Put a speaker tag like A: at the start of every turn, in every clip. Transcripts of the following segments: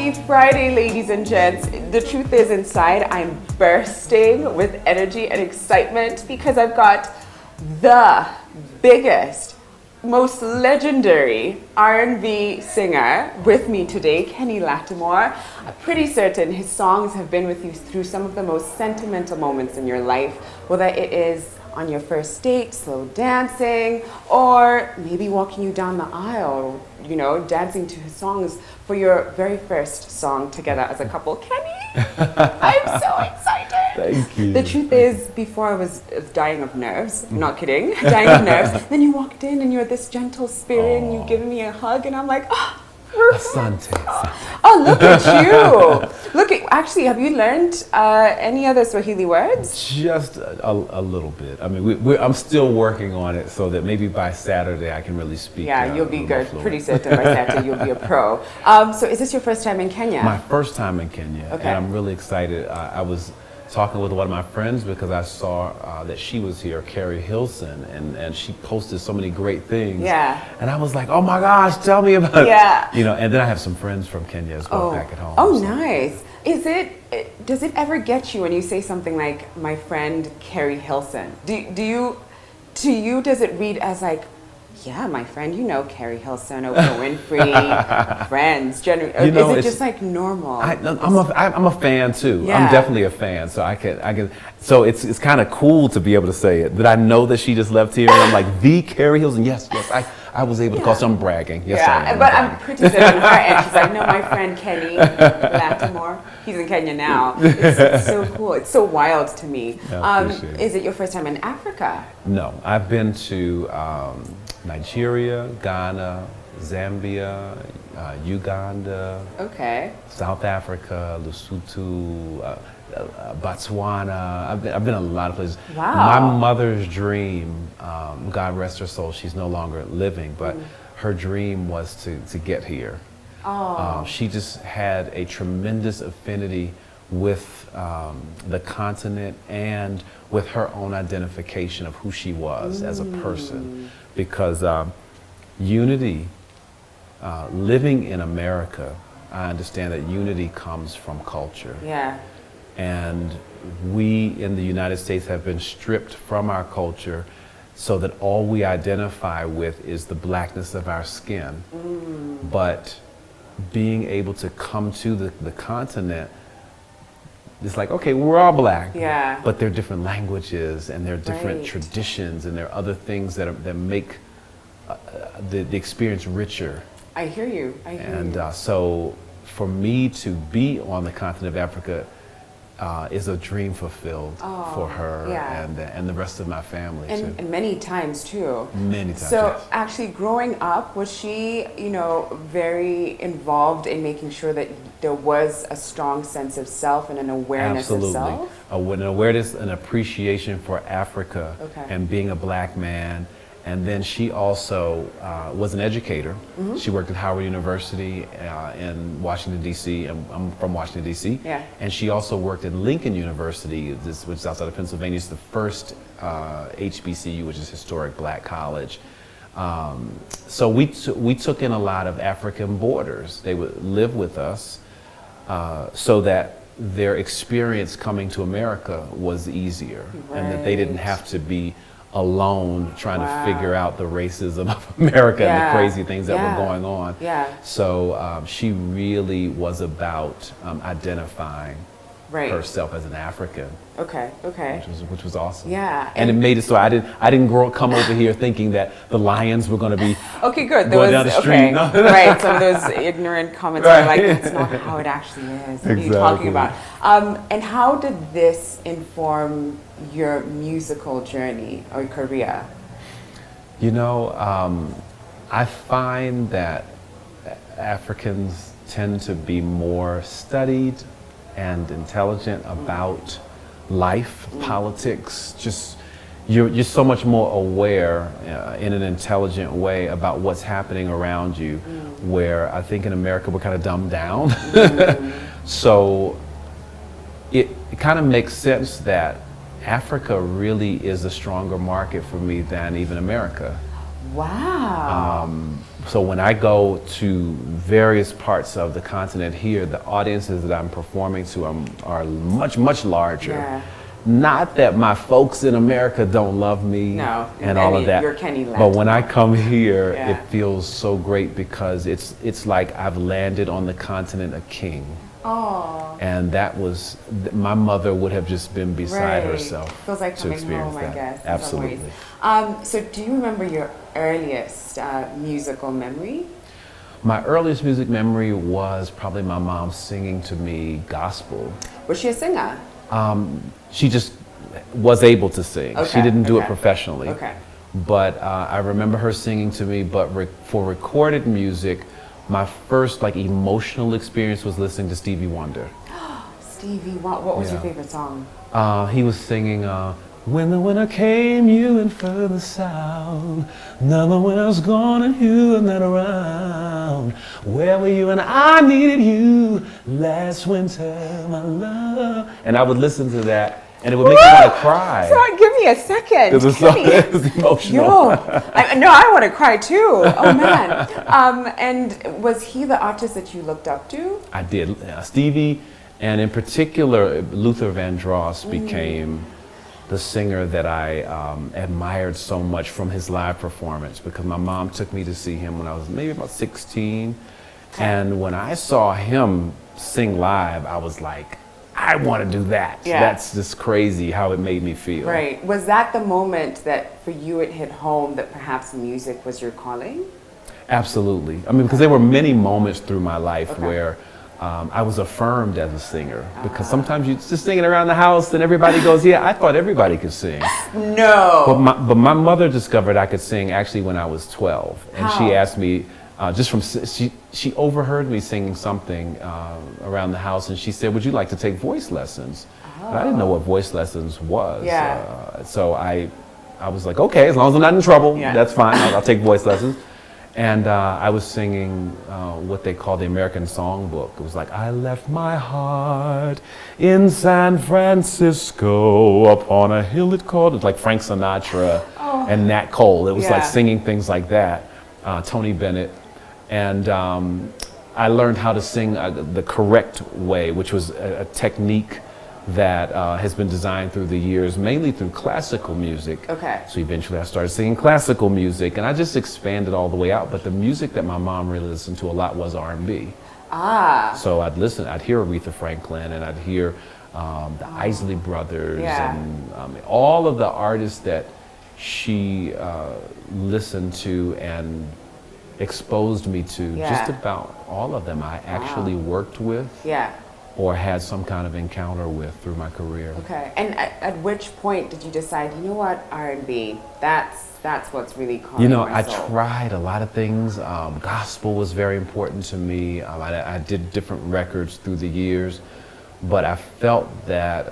A: Happy Friday, ladies and gents. The truth is, inside I'm bursting with energy and excitement because I've got the biggest, most legendary R&B singer with me today, Kenny Lattimore. I'm pretty certain his songs have been with you through some of the most sentimental moments in your life, whether it is on your first date, slow dancing, or maybe walking you down the aisle, you know, dancing to his songs for your very first song together as a couple. Kenny, I'm so excited.
B: Thank you.
A: The truth is, before I was dying of nerves, not kidding, dying of nerves, then you walked in and you're this gentle spirit and you've given me a hug and I'm like, oh,
B: Asante.
A: oh, look at you. Look at, actually, have you learned any other Swahili words?
B: Just a little bit. I mean, I'm still working on it so that maybe by Saturday I can really speak.
A: Yeah, you'll be good. Pretty certain by Saturday you'll be a pro. So is this your first time in Kenya?
B: My first time in Kenya.
A: Okay.
B: And I'm really excited. I was talking with one of my friends because I saw that she was here, Carrie Hilson, and she posted so many great things.
A: Yeah.
B: And I was like, oh my gosh, tell me about
A: Yeah.
B: it. You know, and then I have some friends from Kenya as well back at home.
A: Oh,
B: so.
A: nice. Does it ever get you when you say something like, my friend Carrie Hilson? To you, does it read as like, yeah, my friend, you know, Carrie Hilson, Oprah Winfrey, friends, generally,
B: You know,
A: is it just like normal?
B: I'm a fan too.
A: Yeah.
B: I'm definitely a fan, so I can. So it's kind of cool to be able to say it. That I know that she just left here, and I'm like the Carrie Hilson. Yes, I was able to call. So I'm bragging. Yes, I am.
A: But I'm pretty certain on her end, she's like, no, my friend Kenny Lattimore, he's in Kenya now. It's so cool. It's so wild to me.
B: I appreciate it.
A: Is it your first time in Africa?
B: No, I've been to Nigeria, Ghana, Zambia, Uganda,
A: Okay.
B: South Africa, Lesotho, Botswana. I've been a lot of places.
A: Wow.
B: My mother's dream, God rest her soul, she's no longer living, but her dream was to get here.
A: Oh.
B: She just had a tremendous affinity with the continent and with her own identification of who she was as a person. Because unity, living in America, I understand that unity comes from culture.
A: Yeah.
B: And we in the United States have been stripped from our culture so that all we identify with is the blackness of our skin. But being able to come to the continent, it's like, okay, we're all black,
A: Yeah.
B: but there are different languages and there are different
A: Right.
B: traditions and there are other things that make the experience richer.
A: I hear you.
B: And so for me to be on the continent of Africa is a dream fulfilled for her
A: yeah.
B: and the rest of my family too.
A: And many times too.
B: Many times.
A: So
B: yes.
A: actually growing up, was she, you know, very involved in making sure that there was a strong sense of self and an awareness
B: Absolutely.
A: of self?
B: An awareness and appreciation for Africa
A: Okay.
B: and being a black man. And then she also was an educator. She worked at Howard University in Washington, D.C. And I'm from Washington, D.C.
A: Yeah.
B: And she also worked at Lincoln University, which is outside of Pennsylvania. It's the first HBCU, which is historic black college. So we took in a lot of African boarders. They would live with us so that their experience coming to America was easier. And that they didn't have to be alone trying to figure out the racism of America and the crazy things that were going on.
A: Yeah.
B: So she really was about identifying herself as an African.
A: Okay.
B: Which was awesome.
A: Yeah.
B: And it made it so I didn't come over here thinking that the Lions were going to be
A: Okay, good.
B: going down the street.
A: Okay. Right. Some of those ignorant comments are like, that's not how it actually is. What are you talking about? And how did this inform your musical journey or career?
B: You know, I find that Africans tend to be more studied and intelligent about life, politics, just you're so much more aware in an intelligent way about what's happening around you, where I think in America we're kind of dumbed down. So it kind of makes sense that Africa really is a stronger market for me than even America.
A: Wow.
B: So when I go to various parts of the continent here, the audiences that I'm performing to are much, much larger.
A: Yeah.
B: Not that my folks in America don't love me
A: No,
B: and all of that,
A: you're Kenny
B: but when I come here,
A: Yeah.
B: it feels so great because it's like I've landed on the continent a king.
A: Oh.
B: And that was, my mother would have just been beside herself
A: Feels like
B: to
A: coming
B: experience
A: home,
B: that.
A: I guess.
B: Absolutely.
A: So do you remember your earliest musical memory?
B: My earliest music memory was probably my mom singing to me gospel.
A: Was she a singer?
B: She just was able to sing.
A: Okay,
B: She didn't do it
A: okay.
B: professionally.
A: Okay.
B: But I remember her singing to me, but for recorded music, my first like emotional experience was listening to Stevie Wonder.
A: Stevie, what was your favorite song?
B: He was singing, when the winter came, you went further south. None of the winter's gone and you are not around. Where were you when I needed you last winter, my love? And I would listen to that, and it would make me want to cry.
A: So give me a second.
B: It was, so, it was emotional.
A: Yo, I want to cry too. Oh man. And was he the artist that you looked up to?
B: I did. Stevie, and in particular, Luther Vandross became the singer that I admired so much from his live performance, because my mom took me to see him when I was maybe about 16. And when I saw him sing live, I was like, I want to do that.
A: Yeah.
B: That's just crazy how it made me feel.
A: Right. Was that the moment that for you it hit home that perhaps music was your calling?
B: Absolutely. I mean, because there were many moments through my life where I was affirmed as a singer, because sometimes you're just singing around the house and everybody goes, yeah, I thought everybody could sing.
A: No.
B: But my mother discovered I could sing actually when I was 12. And she asked me, she overheard me singing something around the house, and she said, would you like to take voice lessons? And I didn't know what voice lessons was.
A: Yeah.
B: So I was like, okay, as long as I'm not in trouble, that's fine, I'll take voice lessons. And I was singing what they call the American Songbook. It was like, I left my heart in San Francisco upon a hill it called. It was like Frank Sinatra and Nat Cole. It was like singing things like that, Tony Bennett. And I learned how to sing the correct way, which was a technique that has been designed through the years, mainly through classical music.
A: Okay.
B: So eventually I started singing classical music, and I just expanded all the way out. But the music that my mom really listened to a lot was R&B. So I'd hear Aretha Franklin, and I'd hear the Isley Brothers, and all of the artists that she listened to and exposed me to. Just about all of them I actually worked with. Or had some kind of encounter with through my career.
A: Okay. And at which point did you decide, you know what, R&B, that's what's really calling my soul?
B: I tried a lot of things. Gospel was very important to me. I did different records through the years, but I felt that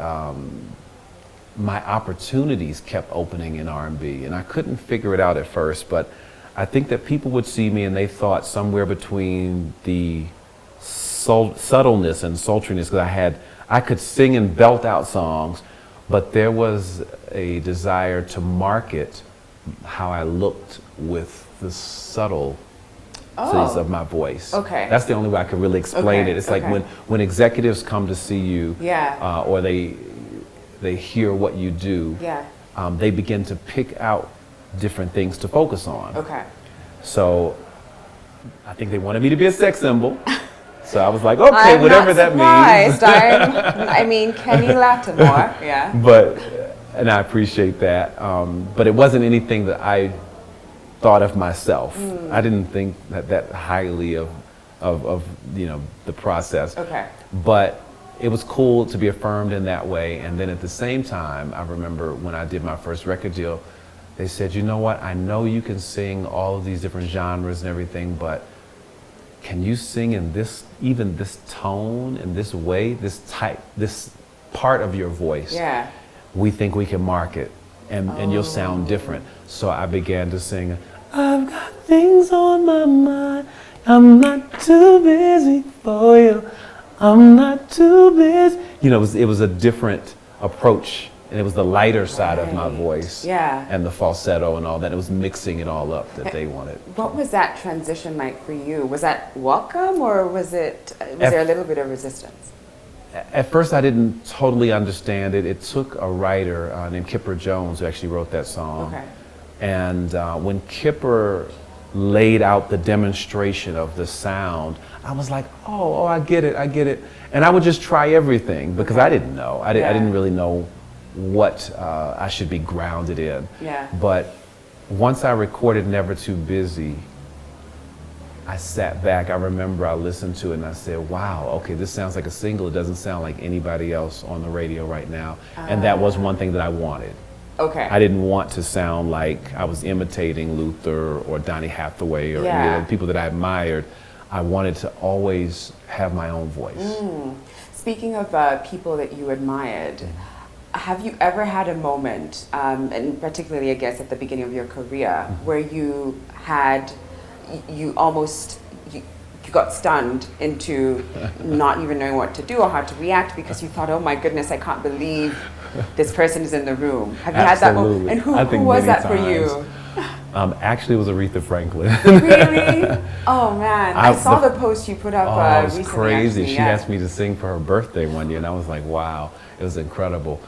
B: my opportunities kept opening in R&B, and I couldn't figure it out at first, but I think that people would see me and they thought somewhere between the subtleness and sultriness, because I could sing and belt out songs, but there was a desire to market how I looked with the subtleties of my voice. That's the only way I could really explain it. It's like when executives come to see you, or they hear what you do, they begin to pick out different things to focus on. So I think they wanted me to be a sex symbol. So I was like, okay,
A: I'm
B: whatever
A: not
B: that means.
A: I mean, Kenny Lattimore,
B: And I appreciate that. But it wasn't anything that I thought of myself. I didn't think that highly of the process. But it was cool to be affirmed in that way. And then at the same time, I remember when I did my first record deal, they said, you know what, I know you can sing all of these different genres and everything, but can you sing in this, even this tone, in this way, this type, this part of your voice? We think we can market, and you'll sound different. So I began to sing, I've got things on my mind, I'm not too busy for you, I'm not too busy. You know, it was a different approach and it was the lighter side of my
A: Right.
B: voice,
A: Yeah.
B: and the falsetto and all that. It was mixing it all up that they wanted.
A: What was that transition like for you? Was that welcome, or was there a little bit of resistance?
B: At first, I didn't totally understand it. It took a writer named Kipper Jones who actually wrote that song.
A: Okay.
B: And when Kipper laid out the demonstration of the sound, I was like, oh, I get it. And I would just try everything because I didn't know. I didn't really know what I should be grounded in.
A: Yeah.
B: But once I recorded Never Too Busy, I sat back, I remember I listened to it and I said, wow, okay, this sounds like a single. It doesn't sound like anybody else on the radio right now. And that was one thing that I wanted.
A: Okay.
B: I didn't want to sound like I was imitating Luther or Donny Hathaway or any of the people that I admired. I wanted to always have my own voice.
A: Speaking of people that you admired, have you ever had a moment, and particularly I guess at the beginning of your career, where you got stunned into not even knowing what to do or how to react because you thought, oh my goodness, I can't believe this person is in the room. Have you had that moment? And who was that for you?
B: Actually, it was Aretha Franklin.
A: Really? Oh man, I saw the post you put up
B: it was
A: recently.
B: crazy.
A: Actually,
B: She asked me to sing for her birthday one year, and I was like, wow, it was incredible.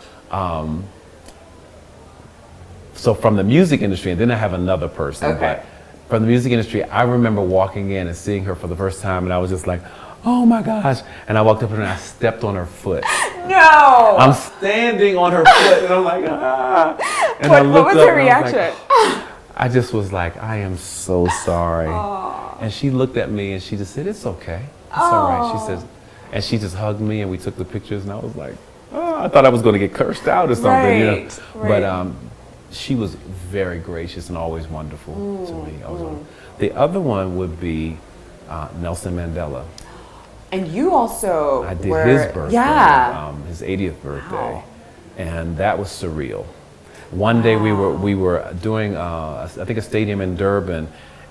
B: So from the music industry, and then I have another person.
A: Okay.
B: But from the music industry, I remember walking in and seeing her for the first time, and I was just like, oh my gosh. And I walked up to her and I stepped on her foot.
A: No!
B: I'm standing on her foot, and I'm like, ah. And
A: What was her reaction?
B: I just was like, I am so sorry. And she looked at me and she just said, it's okay. It's all right. She says, and she just hugged me and we took the pictures, and I was like, oh, I thought I was going to get cursed out or something, you know.
A: Right.
B: But she was very gracious and always wonderful to me. Always wonderful. The other one would be Nelson Mandela.
A: And you also
B: I did his birthday, his 80th birthday,
A: Wow.
B: and that was surreal. One day we were doing I think a stadium in Durban,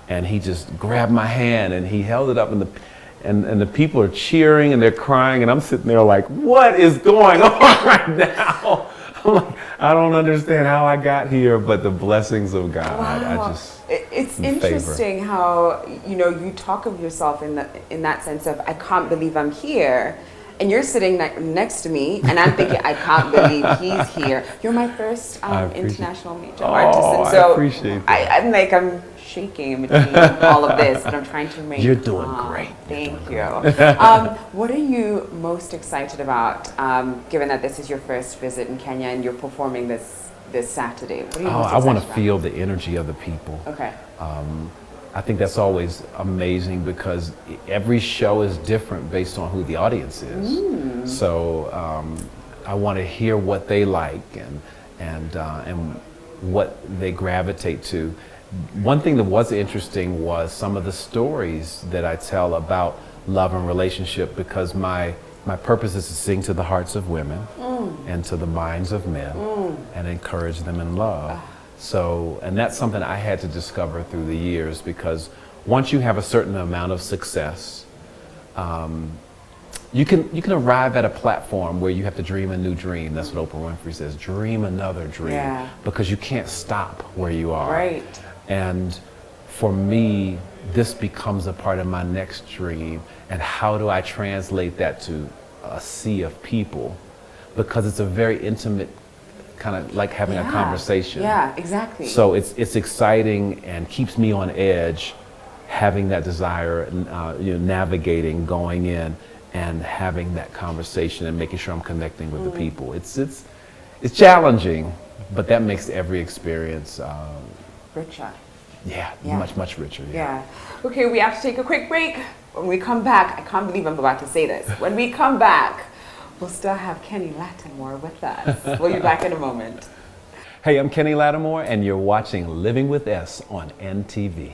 B: and he just grabbed my hand and he held it up, and the people are cheering and they're crying, and I'm sitting there like, what is going on right now? I'm like, I don't understand how I got here, but the blessings of God.
A: Wow. It's interesting how you talk of yourself in that sense of I can't believe I'm here, and you're sitting next to me, and I'm thinking I can't believe he's here. You're my first international major artist, and so
B: I appreciate that.
A: I'm shaking in between all of this, but I'm trying to remain
B: You're doing
A: calm.
B: great.
A: Thank you. What are you most excited about, given that this is your first visit in Kenya and you're performing this Saturday? What are you most
B: I want to
A: excited
B: feel the energy of the people.
A: about? Okay.
B: I think that's always amazing because every show is different based on who the audience is. So I want to hear what they like and what they gravitate to. One thing that was interesting was some of the stories that I tell about love and relationship, because my purpose is to sing to the hearts of women and to the minds of men and encourage them in love. So, and that's something I had to discover through the years, because once you have a certain amount of success, you can arrive at a platform where you have to dream a new dream. That's what Oprah Winfrey says, dream another dream, because you can't stop where you are.
A: Right.
B: And for me, this becomes a part of my next dream. And how do I translate that to a sea of people? Because it's a very intimate kind of like having a conversation.
A: Yeah, exactly.
B: So it's exciting and keeps me on edge, having that desire, navigating, going in and having that conversation and making sure I'm connecting with the people. It's challenging, but that makes every experience
A: richer.
B: Yeah, much richer.
A: Yeah. Okay, we have to take a quick break. When we come back, I can't believe I'm about to say this. When we come back, we'll still have Kenny Lattimore with us. We'll be back in a moment.
B: Hey, I'm Kenny Lattimore, and you're watching Living with S on NTV.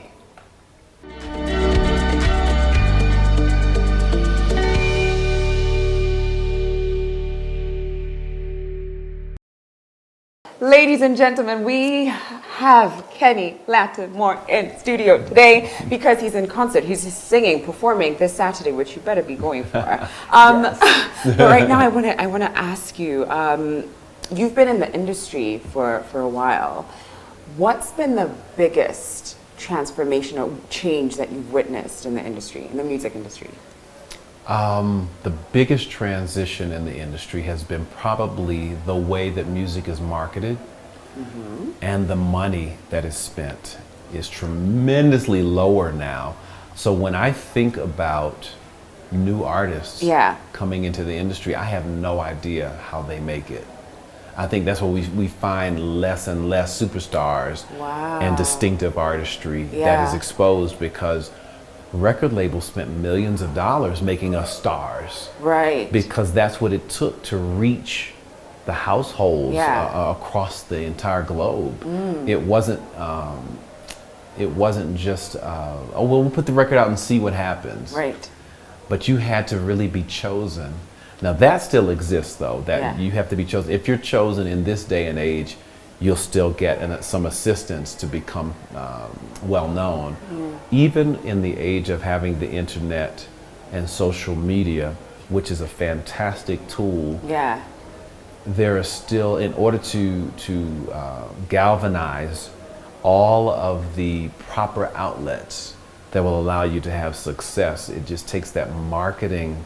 A: Ladies and gentlemen, we have Kenny Lattimore in studio today because he's in concert. He's singing, performing this Saturday, which you better be going for. But right now, I want to ask you. You've been in the industry for a while. What's been the biggest transformational change that you've witnessed in the industry, in the music industry?
B: The biggest transition in the industry has been probably the way that music is marketed, and the money that is spent is tremendously lower now. So when I think about new artists coming into the industry, I have no idea how they make it. I think that's where we find less and less superstars and distinctive artistry that is exposed, because record labels spent millions of dollars making us stars.
A: Right.
B: Because that's what it took to reach the households across the entire globe. It wasn't just, oh, well, we'll put the record out and see what happens.
A: Right.
B: But you had to really be chosen. Now that still exists, though, that you have to be chosen. If you're chosen in this day and age, you'll still get some assistance to become well known. Even in the age of having the internet and social media, which is a fantastic tool, there is still, in order to galvanize all of the proper outlets that will allow you to have success, it just takes that marketing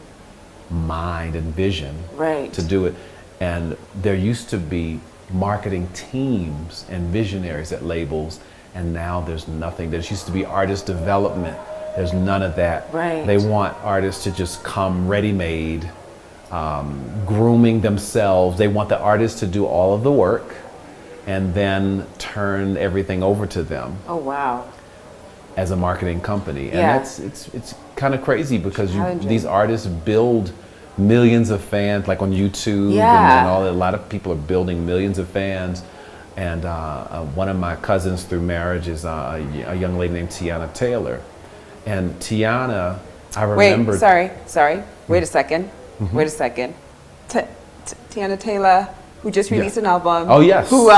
B: mind and vision to do it. And there used to be marketing teams and visionaries at labels, and now there's nothing. There used to be artist development. There's none of that. They want artists to just come ready-made, grooming themselves. They want the artist to do all of the work and then turn everything over to them.
A: Oh, wow.
B: As a marketing company. And it's kind of crazy, because these artists build millions of fans, like on YouTube and all that. A lot of people are building millions of fans. And one of my cousins through marriage is a young lady named Tiana Taylor. And Tiana, I remember...
A: Wait, sorry. Wait a second. Wait a second. Tiana Taylor, who just released an album.
B: Oh, yes.
A: Who,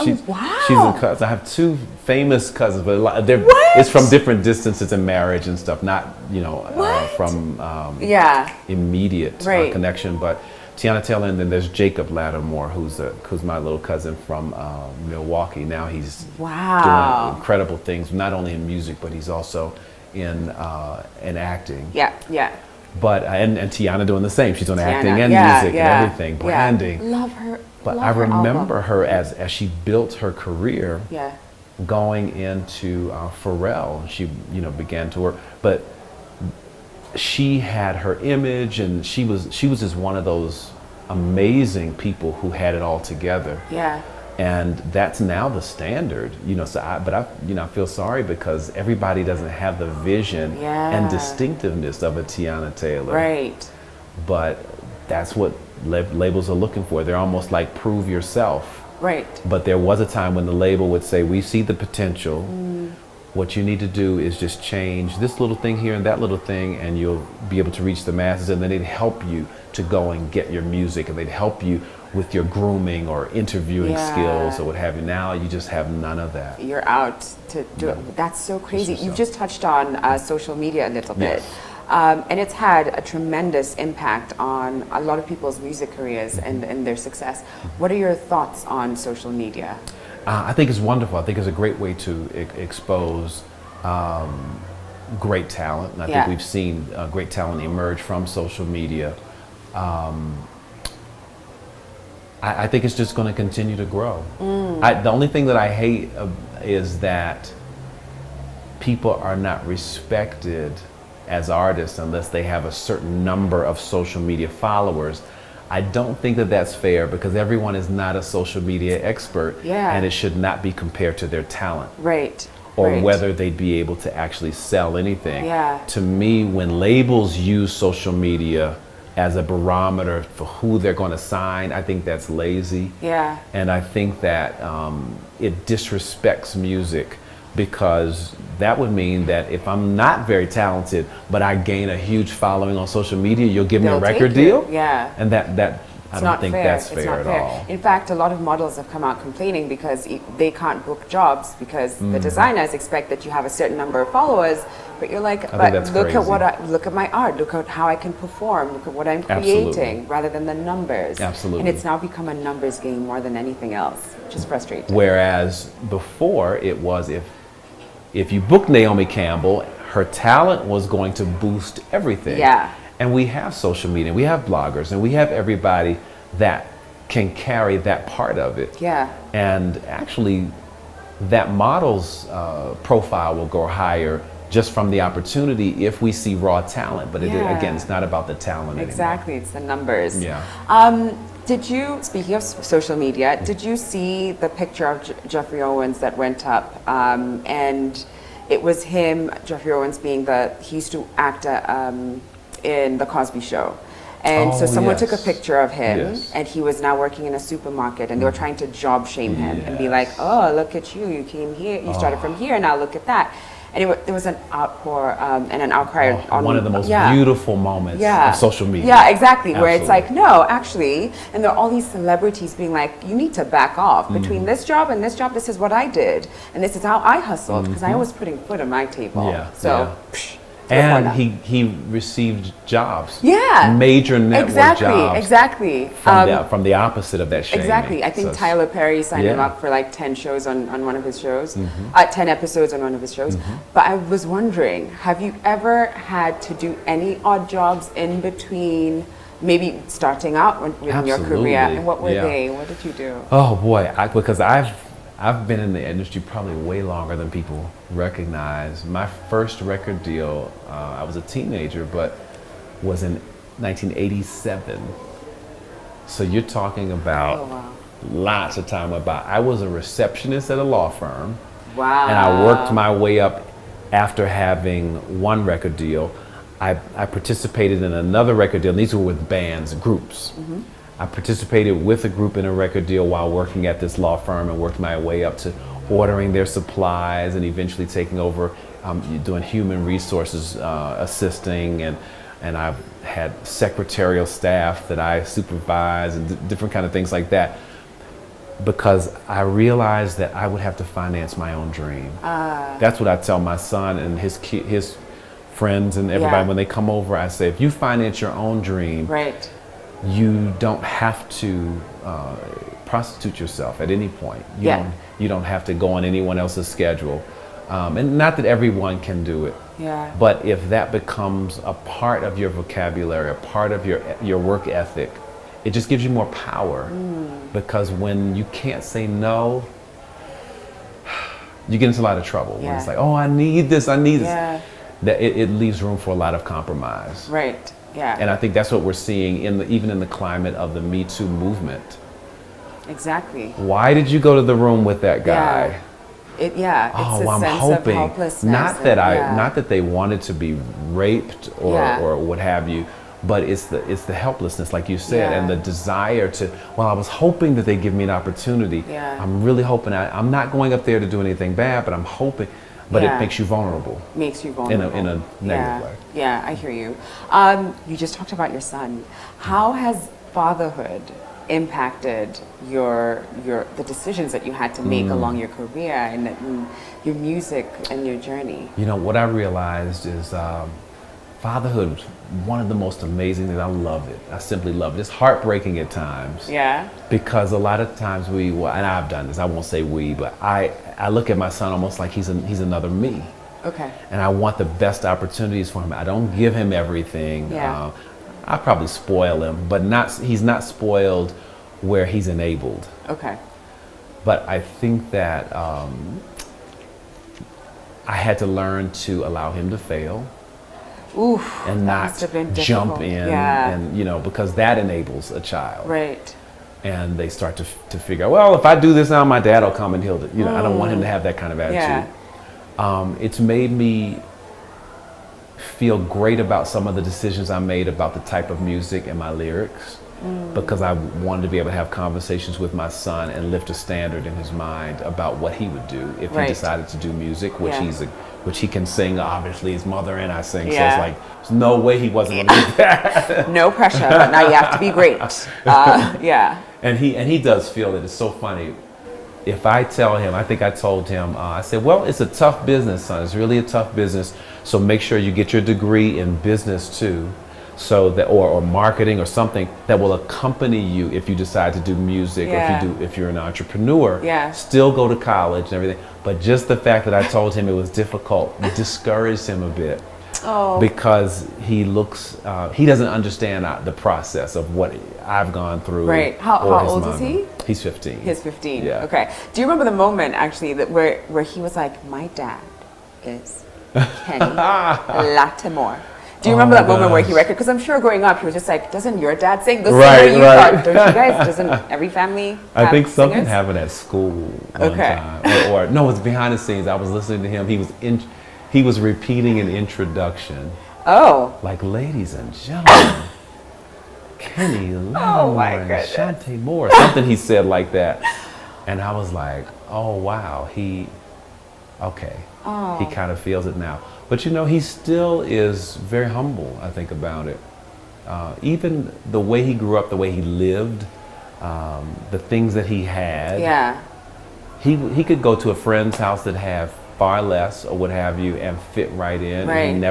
B: she's
A: wow.
B: She's a cousin. I have two famous cousins, but it's from different distances in marriage and stuff, not, from immediate connection. But Tiana Taylor, and then there's Jacob Lattimore, who's my little cousin from Milwaukee. Now he's doing incredible things, not only in music, but he's also in acting. But and Tiana doing the same. She's doing acting and music and everything, branding.
A: Love her.
B: But I remember her as she built her career, going into Pharrell. She began to work, but she had her image, and she was just one of those amazing people who had it all together. And that's now the standard, So I feel sorry, because everybody doesn't have the vision and distinctiveness of a Tiana Taylor. But that's what labels are looking for. They're almost like, prove yourself. But there was a time when the label would say, we see the potential. What you need to do is just change this little thing here and that little thing, and you'll be able to reach the masses. And then they'd help you to go and get your music, and they'd help you with your grooming or interviewing skills or what have you. Now you just have none of that.
A: You're out to do it. That's so crazy. You've just touched on social media a little bit. And it's had a tremendous impact on a lot of people's music careers and their success. What are your thoughts on social media?
B: I think it's wonderful. I think it's a great way to expose great talent. And I think we've seen great talent emerge from social media. I think it's just going to continue to grow. The only thing that I hate is that people are not respected as artists unless they have a certain number of social media followers. I don't think that that's fair, because everyone is not a social media expert, and it should not be compared to their talent. Or whether they'd be able to actually sell anything. To me, when labels use social media as a barometer for who they're going to sign, I think that's lazy. And I think that it disrespects music, because that would mean that if I'm not very talented, but I gain a huge following on social media, you'll give me a record deal? And that I don't think that's
A: It's
B: fair
A: not
B: at
A: fair.
B: all.
A: In fact, a lot of models have come out complaining because they can't book jobs because the designers expect that you have a certain number of followers, but you're like, but
B: that's
A: look
B: crazy.
A: at look at my art, look at how I can perform, look at what I'm creating,
B: Absolutely.
A: rather than the numbers.
B: Absolutely.
A: And it's now become a numbers game more than anything else, which is frustrating.
B: Whereas before it was if you booked Naomi Campbell, her talent was going to boost everything.
A: Yeah.
B: And we have social media, we have bloggers, and we have everybody that can carry that part of it.
A: Yeah.
B: And actually, that model's profile will go higher just from the opportunity if we see raw talent. But
A: Yeah.
B: again, it's not about the talent
A: Exactly, it's the numbers.
B: Yeah.
A: Did you, speaking of social media, did you see the picture of Jeffrey Owens that went up? And it was him, Jeffrey Owens, he used to act in The Cosby Show. And so
B: Oh,
A: someone
B: yes.
A: took a picture of him,
B: Yes.
A: and he was now working in a supermarket, and they were trying to job shame him and be like, oh, look at you, you came here, you started from here, now look at that. And there was an outpour and an outcry on
B: one of the most
A: yeah.
B: beautiful moments of social media.
A: Yeah, exactly. Where it's
B: Absolutely.
A: like, no, actually, and there are all these celebrities being like, you need to back off. Between this job and this job, this is what I did, and this is how I hustled, because I was putting food on my table.
B: Yeah,
A: So,
B: yeah.
A: psh,
B: And
A: report
B: he received jobs.
A: Yeah.
B: Major network jobs.
A: Exactly.
B: From the opposite of that shaming.
A: Exactly. I think
B: So-
A: Tyler Perry signed him
B: Yeah.
A: up for like 10 shows on one of his shows, 10 episodes on one of his shows. But I was wondering, have you ever had to do any odd jobs in between, maybe starting out within your career?
B: Absolutely.
A: And what were
B: Yeah.
A: they? What did you do?
B: Oh boy, because I've been in the industry probably way longer than people recognize. My first record deal, I was a teenager, but was in 1987. So you're talking about
A: Oh, wow.
B: lots of time went by. I was a receptionist at a law firm,
A: Wow.
B: and I worked my way up after having one record deal. I participated in another record deal, and these were with bands, groups. I participated with a group in a record deal while working at this law firm, and worked my way up to ordering their supplies and eventually taking over doing human resources assisting, and I've had secretarial staff that I supervise and different kind of things like that, because I realized that I would have to finance my own dream. That's what I tell my son and his friends and everybody
A: Yeah.
B: when they come over. I say, if you finance your own dream,
A: Right.
B: you don't have to prostitute yourself at any point. You don't have to go on anyone else's schedule. And not that everyone can do it.
A: Yeah.
B: But if that becomes a part of your vocabulary, a part of your work ethic, it just gives you more power. Because when you can't say no, you get into a lot of trouble. When it's
A: Yeah.
B: like, oh, I need this, I need this.
A: Yeah.
B: That it leaves room for a lot of compromise.
A: Right. Yeah.
B: And I think that's what we're seeing even in the climate of the Me Too movement.
A: Exactly.
B: Why did you go to the room with that guy?
A: Yeah. It's a
B: I'm
A: sense
B: hoping
A: of helplessness.
B: not that they wanted to be raped
A: Yeah.
B: or what have you, but it's the helplessness, like you said,
A: Yeah.
B: and the desire to. Well, I was hoping that they give me an opportunity.
A: Yeah.
B: I'm really hoping. I'm not going up there to do anything bad, but I'm hoping. But
A: Yeah.
B: it makes you vulnerable.
A: Makes you vulnerable.
B: In a negative way.
A: Yeah, I hear you. You just talked about your son. How has fatherhood impacted the decisions that you had to make along your career and your music and your journey?
B: You know, what I realized is fatherhood was one of the most amazing things. I love it. I simply love it. It's heartbreaking at times.
A: Yeah.
B: Because a lot of times and I've done this, I won't say we, but I look at my son almost like he's another me.
A: Okay.
B: And I want the best opportunities for him. I don't give him everything.
A: Yeah.
B: I probably spoil him, but he's not spoiled where he's enabled.
A: Okay.
B: But I think that I had to learn to allow him to fail.
A: Oof.
B: And
A: that
B: not
A: must have been
B: jump
A: difficult.
B: in,
A: Yeah.
B: and because that enables a child.
A: Right.
B: And they start to figure out, well, if I do this now, my dad will come and he'll, I don't want him to have that kind of attitude.
A: Yeah.
B: It's made me feel great about some of the decisions I made about the type of music and my lyrics, because I wanted to be able to have conversations with my son and lift a standard in his mind about what he would do if he decided to do music, which which he can sing. Obviously, his mother and I sing, so it's like there's no way he wasn't going to do that.
A: No pressure, but now you have to be great.
B: And he does feel it. It's so funny. If I tell him, I think I told him, I said, well, it's a tough business, son. It's really a tough business. So make sure you get your degree in business too, so that, or marketing or something that will accompany you if you decide to do music, or if you're an entrepreneur. Still go to college and everything. But just the fact that I told him it was difficult discouraged him a bit. Because he doesn't understand the process of what I've gone through.
A: Right. How old is he?
B: He's 15.
A: He's 15.
B: Yeah.
A: Okay. Do you remember the moment actually where he was like, my dad is Kenny Lattimore? Do you remember that moment where he recognized? Because I'm sure growing up he was just like, doesn't your dad sing the same way you thought? Don't you guys? Doesn't every family have
B: I think something
A: singers?
B: happened at school one time. Or no, it was behind the scenes. I was listening to him. He was repeating an introduction.
A: Oh.
B: Like, ladies and gentlemen, Kenny Lattimore and Shantae Moore. Something he said like that. And I was like, oh, wow. He kind of feels it now. But you know, he still is very humble, I think, about it. Even the way he grew up, the way he lived, the things that he had.
A: Yeah.
B: He could go to a friend's house that had far less or what have you and fit right in.
A: Right.
B: And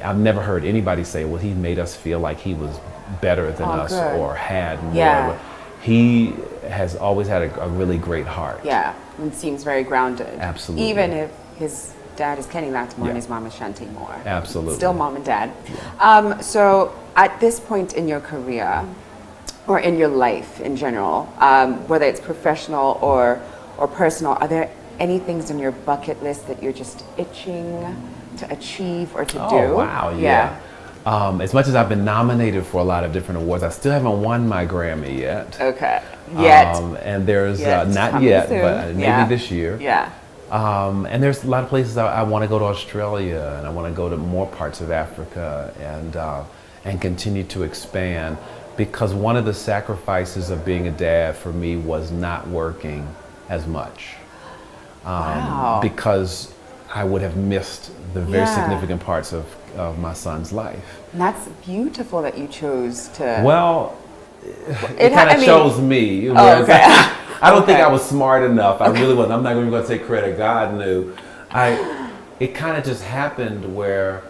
B: I've never heard anybody say, well, he made us feel like he was better than us or had more.
A: Yeah.
B: He has always had a really great heart.
A: Yeah, and seems very grounded.
B: Absolutely.
A: Even if his dad is Kenny Lattimore and his mom is Shantae Moore.
B: Absolutely.
A: Still mom and dad.
B: Yeah.
A: So at this point in your career, or in your life in general, whether it's professional or personal, are there any things on your bucket list that you're just itching to achieve or to do?
B: Oh, wow, yeah. As much as I've been nominated for a lot of different awards, I still haven't won my Grammy yet.
A: Okay.
B: And there's not yet,
A: soon.
B: But maybe this year.
A: Yeah.
B: And there's a lot of places I want to go to Australia, and I want to go to more parts of Africa and continue to expand, because one of the sacrifices of being a dad for me was not working as much. Because I would have missed the very significant parts of my son's life.
A: And that's beautiful that you chose to.
B: Well, it kind of shows me. I don't think I was smart enough. I really wasn't. I'm not even going to take credit. God knew. It kind of just happened where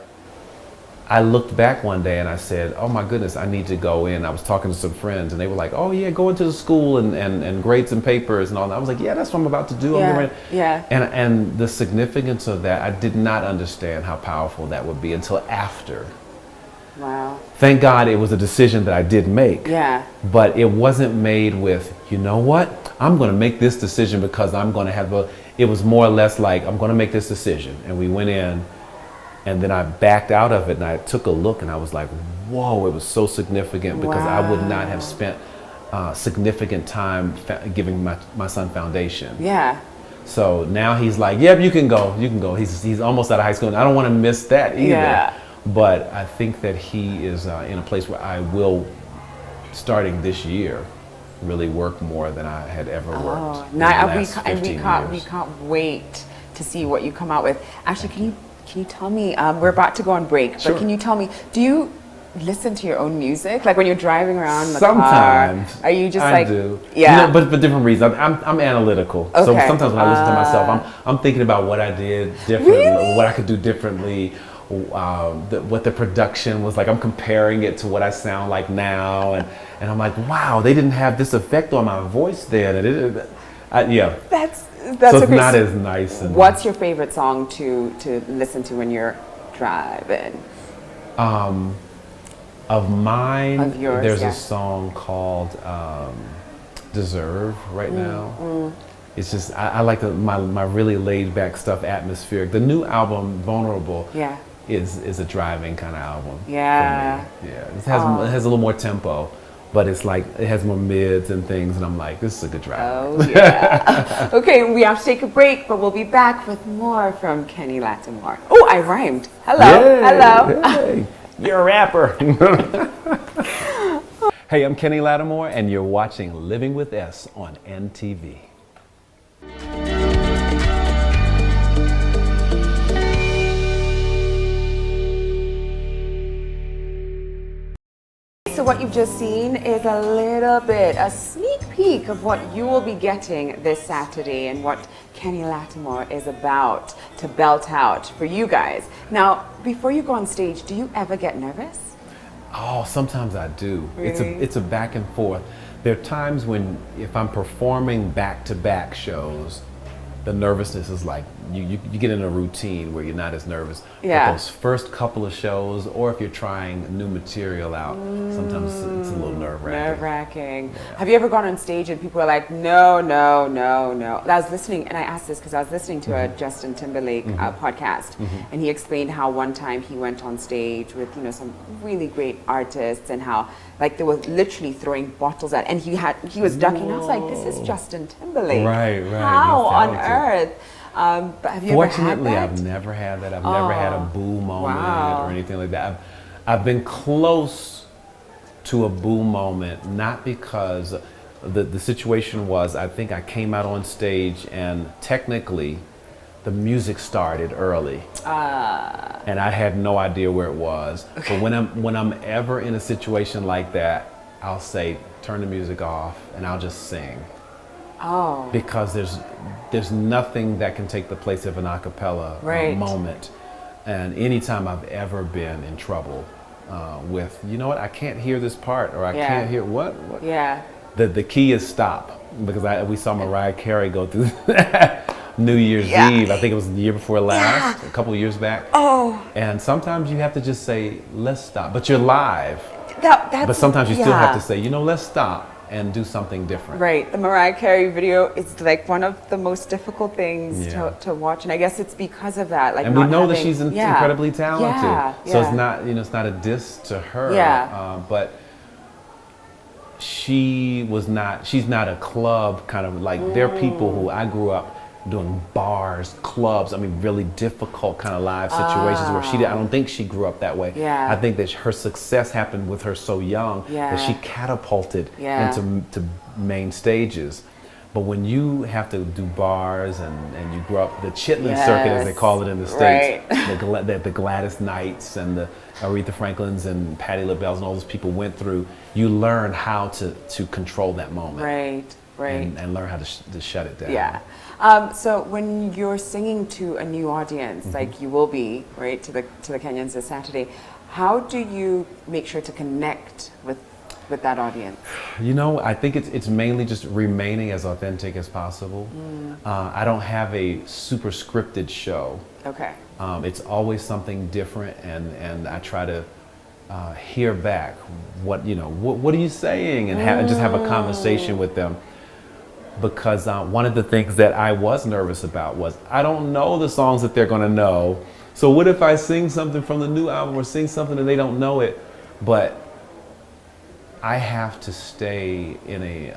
B: I looked back one day and I said, oh my goodness, I need to go in. I was talking to some friends and they were like, oh yeah, go into the school and grade some papers and all that. I was like, yeah, that's what I'm about to do. And the significance of that, I did not understand how powerful that would be until after.
A: Wow.
B: Thank God it was a decision that I did make.
A: Yeah.
B: But it wasn't made with, you know what, I'm going to make this decision because I'm going to have it was more or less like, I'm going to make this decision. And we went in. And then I backed out of it and I took a look and I was like, whoa, it was so significant, because I would not have spent significant time giving my son foundation.
A: Yeah.
B: So now he's like, yep, you can go. He's almost out of high school and I don't want to miss that either. Yeah. But I think that he is in a place where I will, starting this year, really work more than I had ever worked.
A: We can't wait to see what you come out with. Actually, can you tell me, we're about to go on break, but can you tell me, do you listen to your own music? Like when you're driving around the
B: sometimes
A: car? Are you just
B: I do.
A: Yeah.
B: You know, but for different reasons. I'm analytical. So sometimes when I listen to myself, I'm thinking about what I did differently, what I could do differently, what the production was like. I'm comparing it to what I sound like now. And I'm like, wow, they didn't have this effect on my voice then. That's so it's
A: okay.
B: not as nice.
A: What's your favorite song to listen to when you're driving?
B: Of mine,
A: of yours,
B: there's a song called Deserve right now. It's just, I like my really laid back stuff, atmospheric. The new album, Vulnerable, is a driving kind of album.
A: Yeah.
B: For me. Yeah. It has a little more tempo. but it's like it has more mids and things, and I'm like, this is a good drive.
A: Oh yeah. Okay, we have to take a break, but we'll be back with more from Kenny Lattimore. Oh, I rhymed. Hello.
B: Yay,
A: Hello.
B: yay. You're a rapper. Hey, I'm Kenny Lattimore, and you're watching Living with S on NTV.
A: So what you've just seen is a little bit, a sneak peek of what you will be getting this Saturday and what Kenny Lattimore is about to belt out for you guys. Now, before you go on stage, do you ever get nervous?
B: Oh, sometimes I do.
A: Really?
B: It's a back and forth. There are times when if I'm performing back-to-back shows, the nervousness is like, you get in a routine where you're not as nervous.
A: Yeah.
B: But those first couple of shows, or if you're trying new material out, sometimes it's a little nerve-wracking.
A: Nerve-wracking. Yeah. Have you ever gone on stage and people are like, no, no, no, no? I was listening, and I asked this because I was listening to a Justin Timberlake podcast, and he explained how one time he went on stage with, some really great artists, and how like they were literally throwing bottles at, and he was ducking. I was like, this is Justin Timberlake.
B: Right.
A: How on earth? But have you
B: Fortunately,
A: ever had that?
B: I've never had that. I've never had a boo moment
A: Wow.
B: or anything like that. I've been close to a boo moment, not because the situation was, I think I came out on stage and technically the music started early. And I had no idea where it was. Okay. But when I'm ever in a situation like that, I'll say, turn the music off, and I'll just sing.
A: Oh.
B: Because there's nothing that can take the place of an a cappella moment. And anytime I've ever been in trouble with, I can't hear this part, or I can't hear what?
A: Yeah.
B: The key is stop, because we saw Mariah Carey go through that New Year's Eve. I think it was the year before last, a couple of years back.
A: Oh.
B: And sometimes you have to just say, let's stop. But you're live.
A: But
B: sometimes you still have to say, let's stop and do something different.
A: Right. The Mariah Carey video is like one of the most difficult things to watch, and I guess it's because of that. Like,
B: and we know that she's incredibly talented. So
A: Yeah.
B: it's not, it's not a diss to her.
A: Yeah.
B: But she's not a club kind of, like, there are people who I grew up doing bars, clubs, really difficult kind of live situations where I don't think she grew up that way.
A: Yeah.
B: I think that her success happened with her so young that she catapulted into main stages. But when you have to do bars and you grow up, the chitlin circuit, as they call it in the States, the Gladys Knights and the Aretha Franklins and Patti LaBelle's and all those people went through, you learn how to control that moment.
A: Right.
B: And learn how to shut it down.
A: Yeah. So when you're singing to a new audience, like you will be, right, to the Kenyans this Saturday, how do you make sure to connect with that audience?
B: I think it's mainly just remaining as authentic as possible. I don't have a super scripted show.
A: Okay.
B: It's always something different, and I try to hear back what are you saying, and just have a conversation with them. Because one of the things that I was nervous about was, I don't know the songs that they're going to know. So what if I sing something from the new album or sing something and they don't know it? But I have to stay in a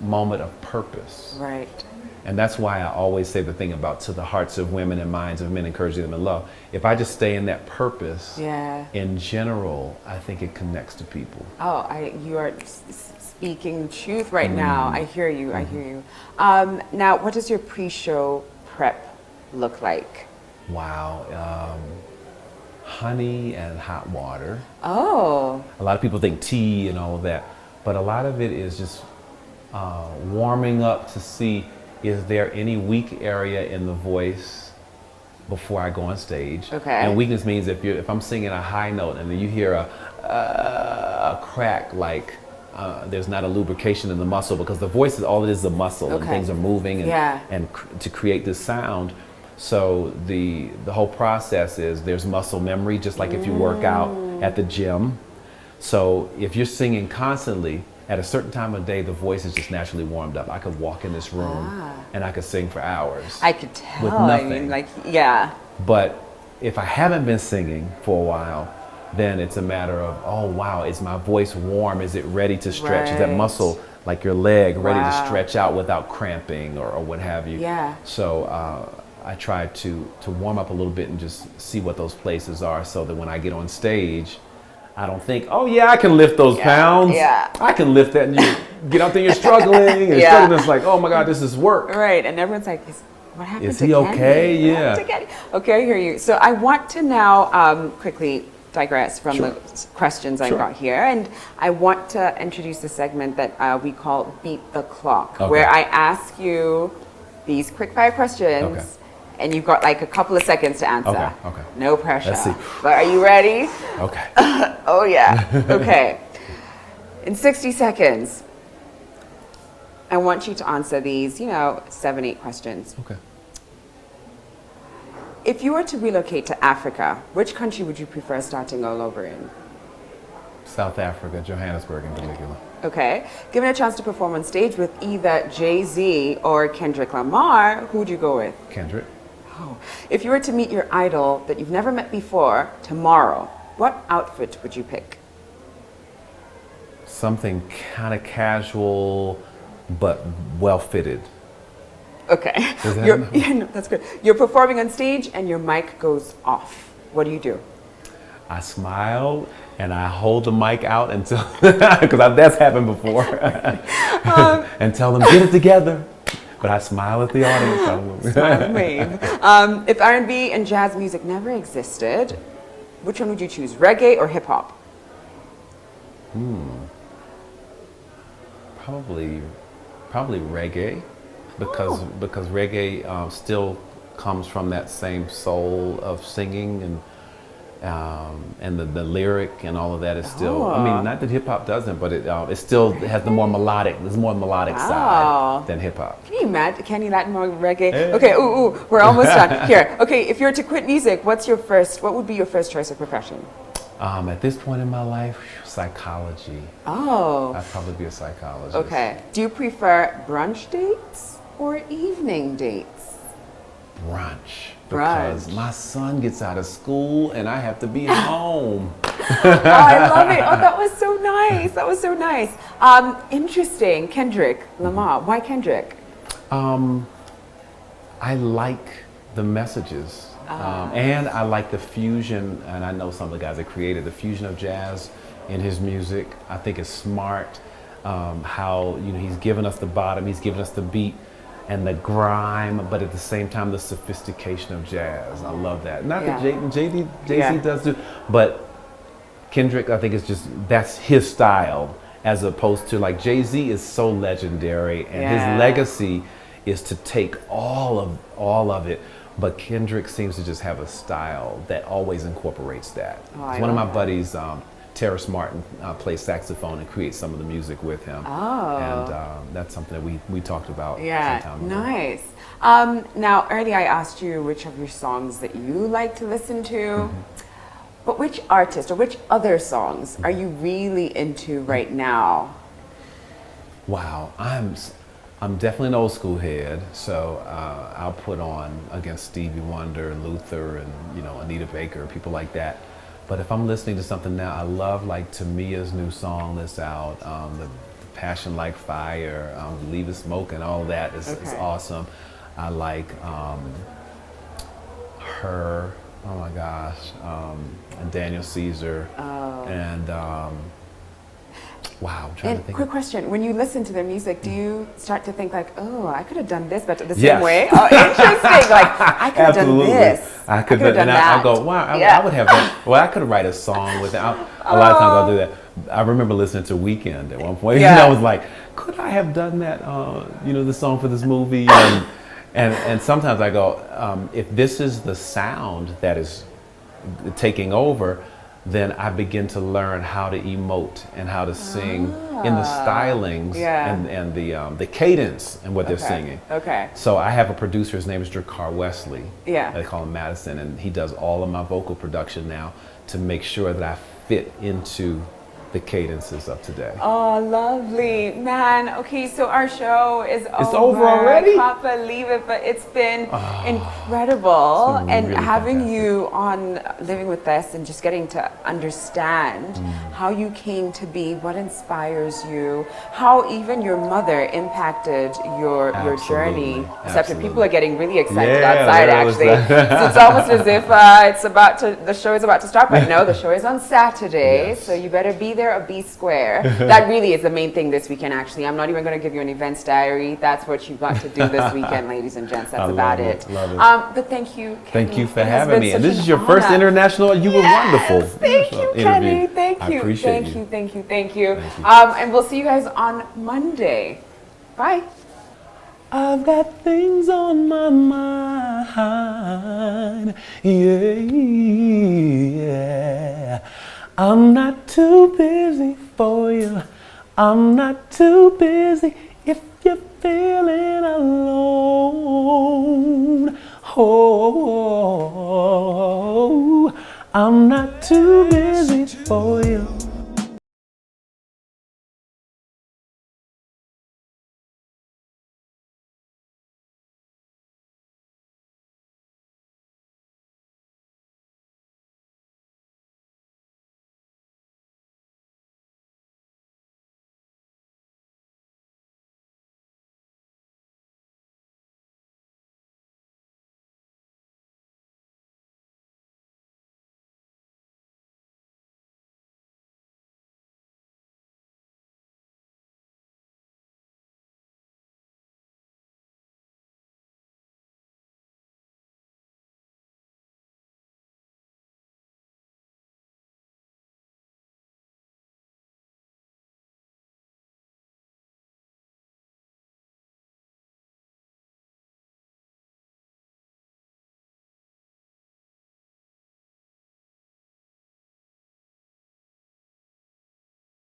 B: moment of purpose.
A: Right.
B: And that's why I always say the thing about to the hearts of women and minds of men, encouraging them in love. If I just stay in that purpose, in general, I think it connects to people. Oh,
A: you are speaking truth right now. I hear you. I hear you. Now, what does your pre-show prep look like?
B: Wow. Honey and hot water.
A: Oh.
B: A lot of people think tea and all of that, but a lot of it is just warming up to see, is there any weak area in the voice before I go on stage?
A: Okay.
B: And weakness means if I'm singing a high note and then you hear a crack, like there's not a lubrication in the muscle, because the voice is all it is a muscle, and things are moving and to create this sound. So the whole process is there's muscle memory, just like if you work out at the gym. So if you're singing constantly, at a certain time of day, the voice is just naturally warmed up. I could walk in this room and I could sing for hours.
A: I could tell.
B: With nothing.
A: But
B: if I haven't been singing for a while, then it's a matter of, oh wow, is my voice warm? Is it ready to stretch? Is that
A: Right.
B: muscle, like your leg, ready to
A: Wow.
B: stretch out without cramping or what have you?
A: Yeah.
B: So I try to warm up a little bit and just see what those places are, so that when I get on stage, I don't think, oh yeah, I can lift those pounds.
A: Yeah.
B: I can lift that. And you get out there, you're struggling, and
A: Yeah.
B: struggling. It's like, oh my God, this is work.
A: Right, and everyone's like, what happened
B: Is
A: to
B: he
A: Kenny?
B: okay?
A: What happened
B: Yeah.
A: to Kenny? Okay, I hear you. So I want to now quickly digress from
B: Sure.
A: the questions I
B: Sure.
A: got here, and I want to introduce the segment that we call Beat the Clock,
B: Okay.
A: where I ask you these quick fire questions,
B: Okay.
A: and you've got like a couple of seconds to answer.
B: Okay, okay.
A: No pressure.
B: Let's see.
A: But are you ready?
B: Okay.
A: Oh yeah. Okay. In 60 seconds, I want you to answer these, 7, 8 questions.
B: Okay.
A: If you were to relocate to Africa, which country would you prefer starting all over in?
B: South Africa, Johannesburg in particular.
A: Okay. Given a chance to perform on stage with either Jay-Z or Kendrick Lamar, who would you go with?
B: Kendrick.
A: Oh. If you were to meet your idol that you've never met before tomorrow, what outfit would you pick?
B: Something kind of casual, but well fitted.
A: Okay.
B: Does that
A: You're,
B: help?
A: yeah, no, that's good. You're performing on stage and your mic goes off. What do you do?
B: I smile and I hold the mic out until, because that's happened before, and tell them, get it together. But I smile at the audience.
A: Smile and wave. If R&B and jazz music never existed, which one would you choose, reggae or hip hop?
B: Probably reggae, because reggae still comes from that same soul of singing, and the lyric and all of that is still. I mean, not that hip hop doesn't, but it still has the more melodic. There's more melodic
A: Wow.
B: side than hip hop.
A: Can you imagine Kenny Lattimore reggae? Okay, we're almost done. Here, okay, if you were to quit music, what would be your first choice of profession?
B: At this point in my life, psychology.
A: Oh,
B: I'd probably be a psychologist.
A: okay. Do you prefer brunch dates or evening dates?
B: Brunch. Because
A: Brunch.
B: my son gets out of school and I have to be home.
A: Oh, I love it. Oh, that was so nice. That was so nice. Interesting. Kendrick Lamar. Why Kendrick?
B: I like the messages. And I like the fusion, and I know some of the guys that created the fusion of jazz in his music. I think it's smart how he's given us the bottom, he's given us the beat and the grime, but at the same time the sophistication of jazz. I love that. Not that Jay-Z does do, but Kendrick, I think that's his style, as opposed to like Jay-Z is so legendary, and his legacy is to take all of it. But Kendrick seems to just have a style that always incorporates that. One of my buddies, Terrace Martin, plays saxophone and creates some of the music with him.
A: Oh.
B: And that's something that we talked about some time ago.
A: Nice. Now, earlier I asked you which of your songs that you like to listen to, but which artist or which other songs are you really into right now?
B: Wow, I'm definitely an old school head, so I'll put on against Stevie Wonder, Luther, and Anita Baker, people like that. But if I'm listening to something now, I love like Tamia's new song that's out, the Passion Like Fire, Leave It Smoking, all of that is awesome. I like her, oh my gosh, and Daniel Caesar, and wow, I'm trying to think.
A: Quick question, when you listen to their music, do you start to think like, oh, I could have done this better the
B: Yes.
A: same way? Oh, interesting, like, I could have done this.
B: I could
A: have
B: have,
A: done
B: and
A: that.
B: I go, wow, I would have that. Well, I could write a song with it. A lot of times I'll do that. I remember listening to Weekend at one point, and I was like, could I have done that, the song for this movie? And sometimes I go, if this is the sound that is taking over, then I begin to learn how to emote and how to sing in the stylings and the cadence and what they're singing.
A: Okay.
B: So I have a producer, his name is Dracar Wesley.
A: Yeah.
B: They call him Madison, and he does all of my vocal production now to make sure that I fit into the cadences of today.
A: Oh, lovely. Man, okay, so our show is over.
B: It's over already?
A: I can't believe it, but it's been incredible.
B: it's been
A: And
B: really
A: having
B: fantastic.
A: you on Living with Us and just getting to understand how you came to be, what inspires you, how even your mother impacted your journey. Except people are getting really excited outside, actually. So it's almost as if the show is about to start, but no, the show is on Saturday, so you better be there or be square. That really is the main thing this weekend, actually. I'm not even going to give you an events diary. That's what you've got to do this weekend, ladies and gents. That's about it.
B: Love it.
A: But thank you, Kenny.
B: Thank you for
A: It has
B: having
A: been
B: me. And
A: such
B: this
A: an
B: is your first
A: honor.
B: international. You were wonderful.
A: Thank you, Kenny. Thank
B: I
A: you.
B: appreciate
A: Thank
B: you.
A: you. Thank you. Thank you.
B: Thank you.
A: And we'll see you guys on Monday. Bye.
B: I've got things on my mind. Yeah. I'm not too busy for you. I'm not too busy if you're feeling alone. Oh, I'm not too busy for you.